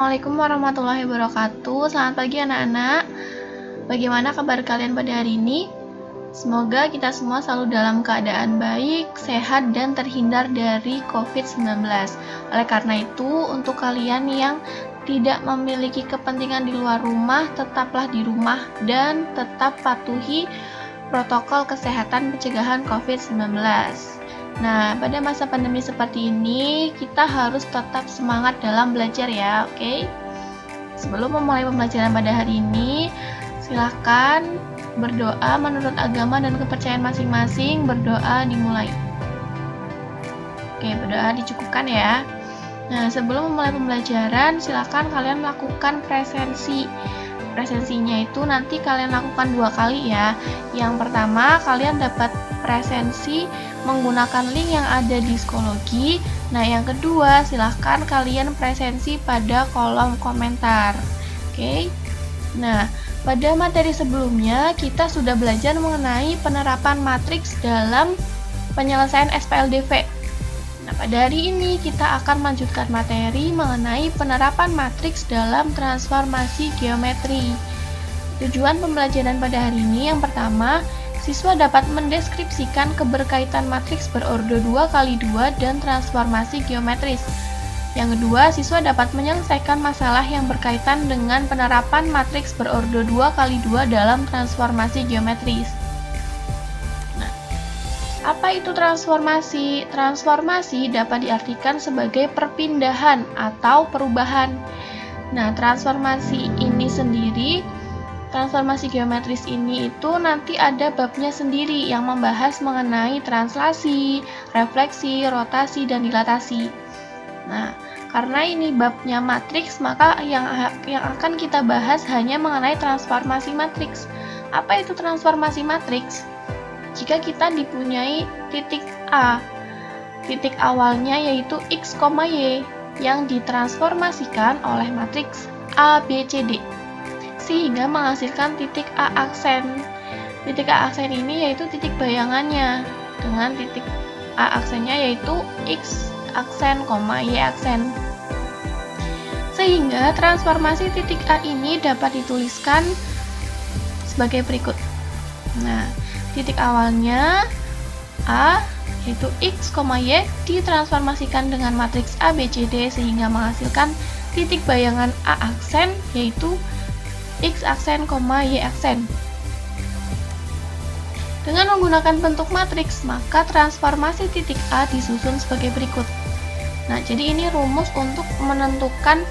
Assalamualaikum warahmatullahi wabarakatuh. Selamat pagi anak-anak. Bagaimana kabar kalian pada hari ini? Semoga kita semua selalu dalam keadaan baik, sehat, dan terhindar dari COVID-19. Oleh karena itu, untuk kalian yang tidak memiliki kepentingan di luar rumah, tetaplah di rumah dan tetap patuhi protokol kesehatan pencegahan COVID-19. Nah, pada masa pandemi seperti ini, kita harus tetap semangat dalam belajar ya, oke? Sebelum memulai pembelajaran pada hari ini, silahkan berdoa menurut agama dan kepercayaan masing-masing. Berdoa dimulai. Oke, berdoa dicukupkan ya. Nah, sebelum memulai pembelajaran, silahkan kalian melakukan presensi. Presensinya itu nanti kalian lakukan 2 kali ya. Yang pertama, kalian dapat presensi menggunakan link yang ada di psikologi. Nah, yang kedua, silahkan kalian presensi pada kolom komentar. Oke. Nah, pada materi sebelumnya kita sudah belajar mengenai penerapan matriks dalam penyelesaian SPLDV. Nah, pada hari ini kita akan melanjutkan materi mengenai penerapan matriks dalam transformasi geometri. Tujuan pembelajaran pada hari ini yang pertama, siswa dapat mendeskripsikan keberkaitan matriks berordo 2x2 dan transformasi geometris. Yang kedua, siswa dapat menyelesaikan masalah yang berkaitan dengan penerapan matriks berordo 2x2 dalam transformasi geometris. Apa itu transformasi? Transformasi dapat diartikan sebagai perpindahan atau perubahan. Nah, transformasi ini sendiri, transformasi geometris ini itu nanti ada babnya sendiri yang membahas mengenai translasi, refleksi, rotasi, dan dilatasi. Nah, karena ini babnya matriks, maka yang akan kita bahas hanya mengenai transformasi matriks. Apa itu transformasi matriks? Jika kita dipunyai titik A, titik awalnya yaitu X, Y, yang ditransformasikan oleh matriks A, B, C, D, sehingga menghasilkan titik A aksen. Titik A aksen ini yaitu titik bayangannya, dengan titik A aksennya yaitu X aksen, Y aksen. Sehingga transformasi titik A ini dapat dituliskan sebagai berikut. Nah, titik awalnya A yaitu X, Y ditransformasikan dengan matriks A, B, C, D sehingga menghasilkan titik bayangan A aksen yaitu X aksen, Y aksen. Dengan menggunakan bentuk matriks, maka transformasi titik A disusun sebagai berikut. Nah, jadi ini rumus untuk menentukan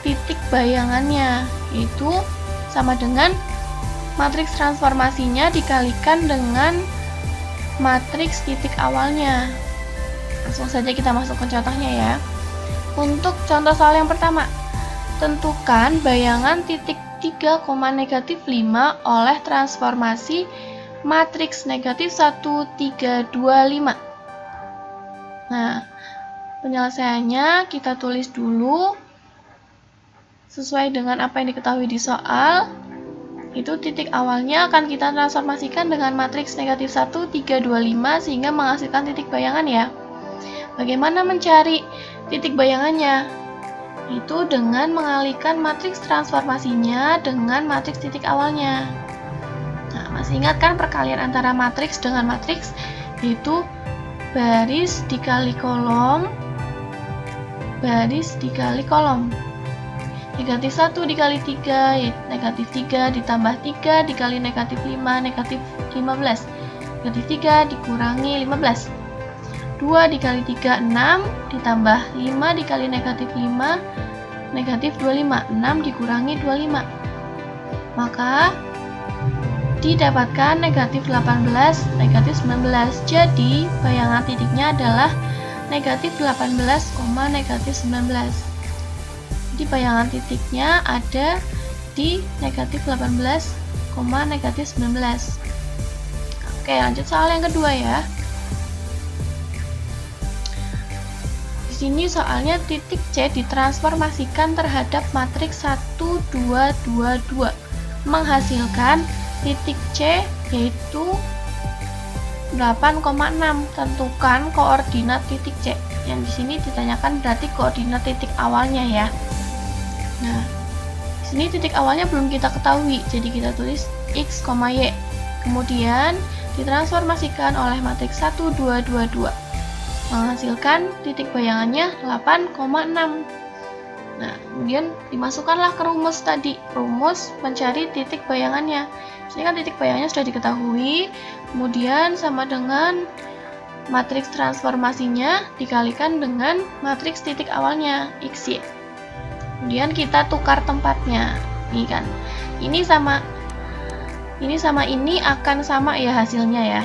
titik bayangannya, yaitu sama dengan matriks transformasinya dikalikan dengan matriks titik awalnya. Langsung saja kita masuk ke contohnya ya. Untuk contoh soal yang pertama, tentukan bayangan titik 3, -5 oleh transformasi matriks negatif 1, 3, 2, 5. Nah, penyelesaiannya kita tulis dulu sesuai dengan apa yang diketahui di soal. Itu titik awalnya akan kita transformasikan dengan matriks negatif 1, 3, 2, 5 sehingga menghasilkan titik bayangan ya. Bagaimana mencari titik bayangannya? Itu dengan mengalihkan matriks transformasinya dengan matriks titik awalnya. Nah, masih ingat kan perkalian antara matriks dengan matriks? Yaitu baris dikali kolom, baris dikali kolom. Negatif 1 dikali 3, negatif 3 ditambah 3 dikali negatif 5, negatif 15. Negatif 3 dikurangi 15. 2 dikali 3, 6, ditambah 5 dikali negatif 5, negatif 25. 6 dikurangi 25. Maka didapatkan negatif 18, negatif 19. Jadi, bayangan titiknya adalah negatif 18, negatif 19. Di bayangan titiknya ada di negatif 18, negatif 19. Oke, lanjut soal yang kedua ya. Di sini soalnya titik C ditransformasikan terhadap matriks 1, 2, 2, 2, menghasilkan titik C yaitu 8,6. Tentukan koordinat titik C. Yang di sini ditanyakan berarti koordinat titik awalnya ya. Di sini titik awalnya belum kita ketahui, jadi kita tulis X, Y. Kemudian ditransformasikan oleh matriks 1, 2, 2, 2. Menghasilkan titik bayangannya 8,6. Nah, kemudian dimasukkanlah ke rumus tadi. Rumus mencari titik bayangannya. Ini kan titik bayangannya sudah diketahui. Kemudian sama dengan matriks transformasinya dikalikan dengan matriks titik awalnya, X, Y. Kemudian kita tukar tempatnya. Ini kan. Ini sama ini akan sama ya hasilnya ya.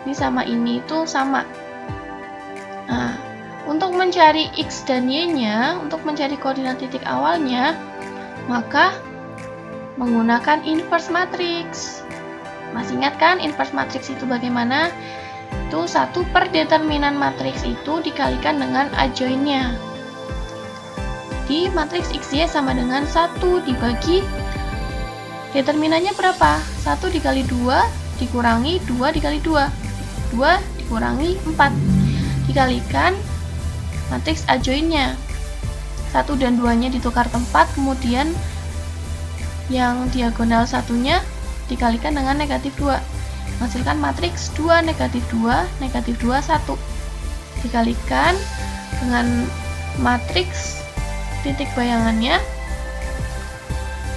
Ini sama ini itu sama. Nah, untuk mencari X dan Y-nya, untuk mencari koordinat titik awalnya, maka menggunakan inverse matrix. Masih ingat kan inverse matrix itu bagaimana? Itu 1 per determinan matriks itu dikalikan dengan adjoinnya. Di matriks XY sama dengan 1 dibagi determinannya berapa? 1 dikali 2 dikurangi 2 dikali 2. 2 dikurangi 4. Dikalikan matriks adjoinnya. 1 dan 2-nya ditukar tempat, kemudian yang diagonal satunya dikalikan dengan negatif 2. Menghasilkan matriks 2, negatif 2, negatif 2, 1. Dikalikan dengan matriks titik bayangannya,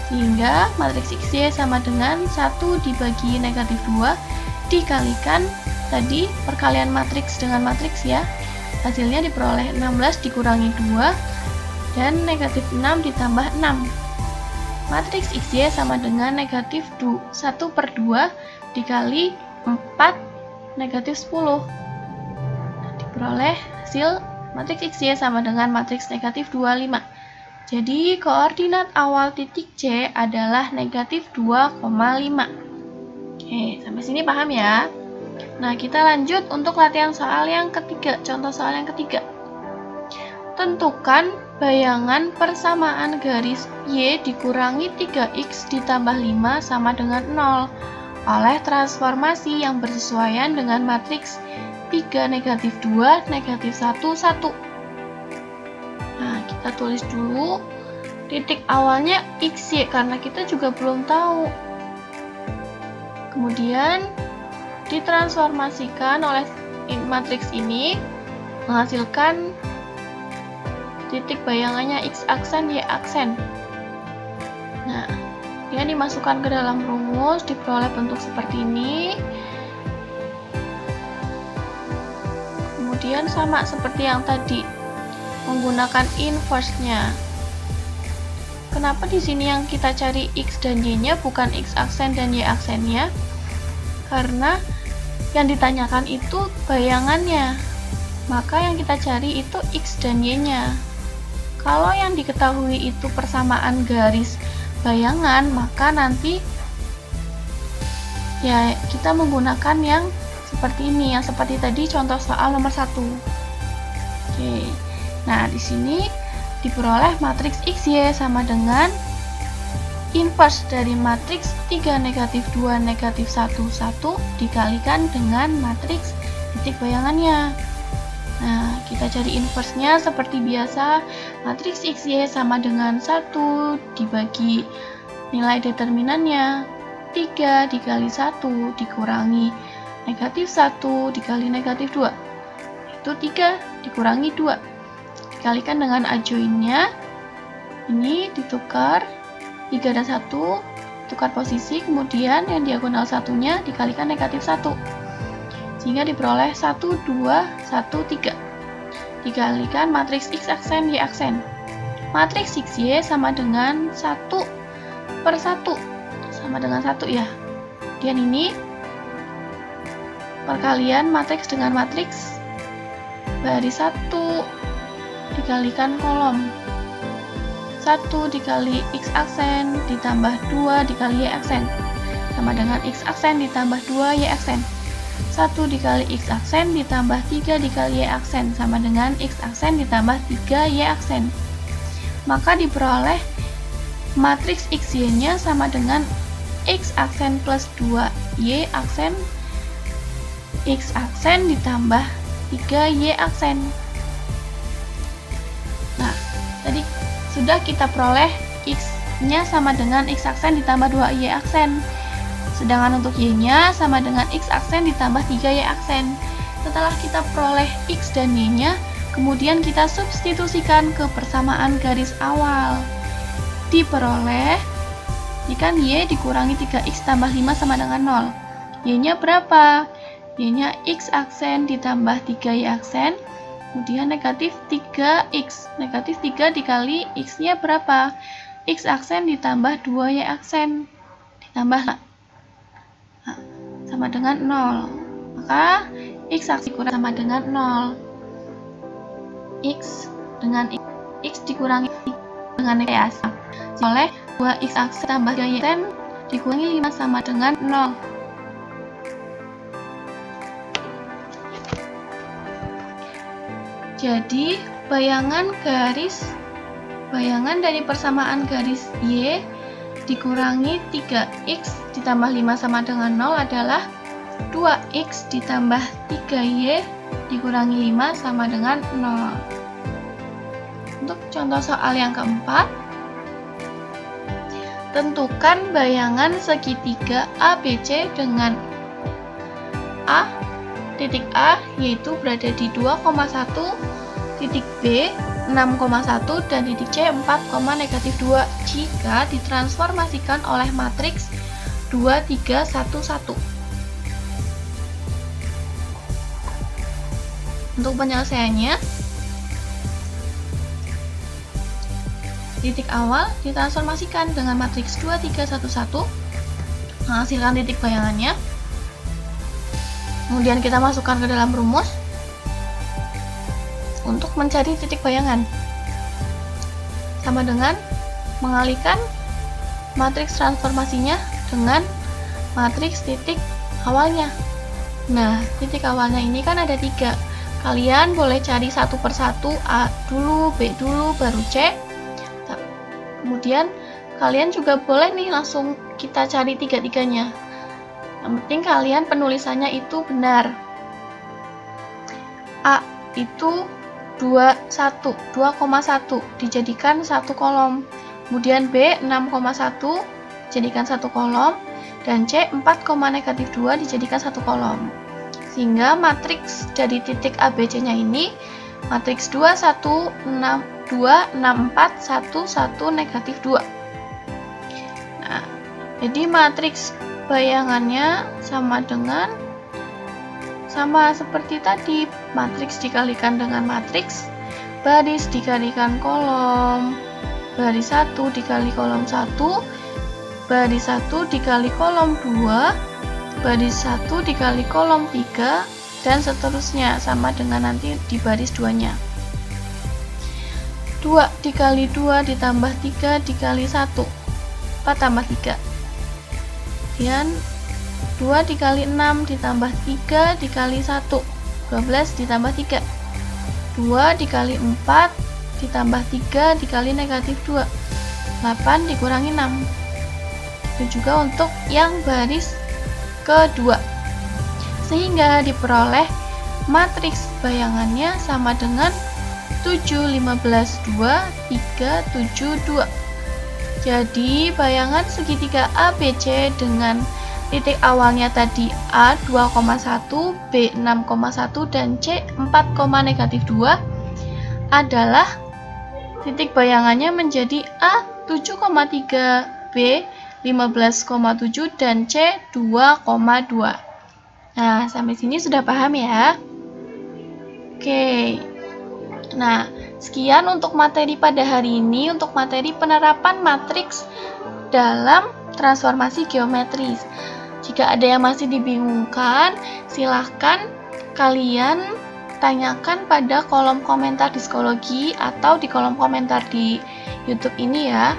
sehingga matriks XY sama dengan 1 dibagi negatif 2 dikalikan tadi perkalian matriks dengan matriks ya. Hasilnya diperoleh 16 dikurangi 2 dan negatif 6 ditambah 6. Matriks XY sama dengan negatif 1 per 2 dikali 4 negatif 10. Diperoleh hasil matriks XY sama dengan matriks negatif 25. Jadi koordinat awal titik C adalah negatif 2,5. Oke, sampai sini paham ya? Nah, kita lanjut untuk latihan soal yang ketiga. Contoh soal yang ketiga. Tentukan bayangan persamaan garis Y dikurangi 3X ditambah 5 sama dengan 0 oleh transformasi yang bersesuaian dengan matriks 3, negatif 2, negatif 1, 1. Nah, kita tulis dulu titik awalnya XY karena kita juga belum tahu. Kemudian ditransformasikan oleh matriks ini menghasilkan titik bayangannya X aksen, Y aksen. Nah, dia dimasukkan ke dalam rumus, diperoleh bentuk seperti ini. Kemudian sama seperti yang tadi, menggunakan inverse-nya. Kenapa di sini yang kita cari X dan Y-nya bukan X aksen dan Y aksennya? Karena yang ditanyakan itu bayangannya. Maka yang kita cari itu X dan Y-nya. Kalau yang diketahui itu persamaan garis bayangan, maka nanti ya kita menggunakan yang seperti ini, yang seperti tadi contoh soal nomor 1. Oke. Nah, di sini diperoleh matriks XY sama dengan inverse dari matriks 3, negatif 2, negatif 1, 1 dikalikan dengan matriks titik bayangannya. Nah, kita cari inverse-nya seperti biasa. Matriks XY sama dengan 1 dibagi nilai determinannya 3 dikali 1 dikurangi negatif 1 dikali negatif 2. Itu 3 dikurangi 2. Dikalikan dengan adjoinnya. Ini ditukar 3 dan 1, tukar posisi, kemudian yang diagonal satunya dikalikan negatif 1. Sehingga diperoleh 1, 2, 1, 3. Dikalikan matriks X aksen, Y aksen. Matriks XY sama dengan 1 per 1. Sama dengan 1 ya. Dan ini perkalian matriks dengan matriks baris 1 dikalikan kolom. 1 dikali X aksen ditambah 2 dikali Y aksen. Sama dengan X aksen ditambah 2 Y aksen. 1 dikali X aksen ditambah 3 dikali Y aksen sama dengan X aksen ditambah 3 Y aksen. Maka diperoleh matriks XY-nya sama dengan X aksen plus 2 Y aksen, X aksen ditambah 3 Y aksen. Nah, tadi sudah kita peroleh X-nya sama dengan X aksen ditambah 2Y aksen. Sedangkan untuk Y-nya sama dengan X aksen ditambah 3Y aksen. Setelah kita peroleh X dan Y-nya, kemudian kita substitusikan ke persamaan garis awal. Diperoleh, jika Y dikurangi 3X tambah 5 sama dengan 0. Y-nya berapa? Y-nya X aksen ditambah 3Y aksen, kemudian negatif 3X. Negatif 3 dikali X-nya berapa? X aksen ditambah 2Y aksen, ditambah sama dengan 0. Maka X aksen dikurang sama dengan 0. X dengan X dikurangi dengan negatif. Oleh 2X aksen tambah 3Y aksen dikurangi 5 sama dengan 0. Jadi, bayangan dari persamaan garis Y dikurangi 3X ditambah 5 sama dengan 0 adalah 2X ditambah 3Y dikurangi 5 sama dengan 0. Untuk contoh soal yang keempat, tentukan bayangan segitiga ABC dengan A, titik A yaitu berada di 2,1, titik B 6,1 dan titik C 4,-2 jika ditransformasikan oleh matriks 2, 3, 1, 1. Untuk penyelesaiannya, titik awal ditransformasikan dengan matriks 2, 3, 1, 1, menghasilkan titik bayangannya. Kemudian kita masukkan ke dalam rumus untuk mencari titik bayangan. Sama dengan mengalihkan matriks transformasinya dengan matriks titik awalnya. Nah, titik awalnya ini kan ada 3. Kalian boleh cari satu persatu, A dulu, B dulu, baru C. Kemudian kalian juga boleh nih langsung kita cari tiga-tiganya. Yang penting kalian penulisannya itu benar. A itu 2,1 dijadikan satu kolom. Kemudian B 6,1 dijadikan satu kolom. Dan C 4,-2 dijadikan satu kolom. Sehingga matriks dari titik ABC-nya ini matriks 2, 1, 6, 2, 6, 4, 1, 1, -2. Nah, jadi matriks bayangannya sama seperti tadi, matriks dikalikan dengan matriks, baris dikalikan kolom, baris 1 dikali kolom 1, baris 1 dikali kolom 2, baris 1 dikali kolom 3, dan seterusnya sama dengan nanti di baris 2-nya. 2 dikali 2 ditambah 3 dikali 1, 4 tambah 3. Kemudian 2 dikali 6 ditambah 3 dikali 1, 12 ditambah 3. 2 dikali 4 ditambah 3 dikali -2, 8 dikurangi 6. Itu juga untuk yang baris kedua. Sehingga diperoleh matriks bayangannya sama dengan 7, 15, 2, 3, 7, 2. Jadi bayangan segitiga ABC dengan titik awalnya tadi A 2,1, B 6,1 dan C 4,-2 adalah titik bayangannya menjadi A 7,3, B 15,7 dan C 2,2. Nah, sampai sini sudah paham ya? Oke. Nah, sekian untuk materi pada hari ini, untuk materi penerapan matriks dalam transformasi geometris. Jika ada yang masih dibingungkan, silahkan kalian tanyakan pada kolom komentar di psikologi atau di kolom komentar di YouTube ini ya.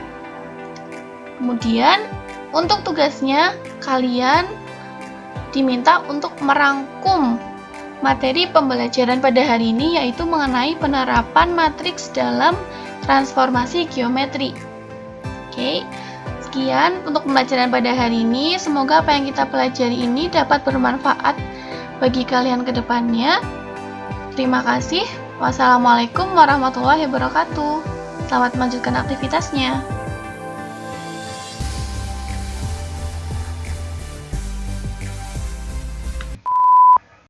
Kemudian, untuk tugasnya, kalian diminta untuk merangkum materi pembelajaran pada hari ini, yaitu mengenai penerapan matriks dalam transformasi geometri. Oke, sekian untuk pembelajaran pada hari ini. Semoga apa yang kita pelajari ini dapat bermanfaat bagi kalian ke depannya. Terima kasih. Wassalamualaikum warahmatullahi wabarakatuh. Selamat melanjutkan aktivitasnya.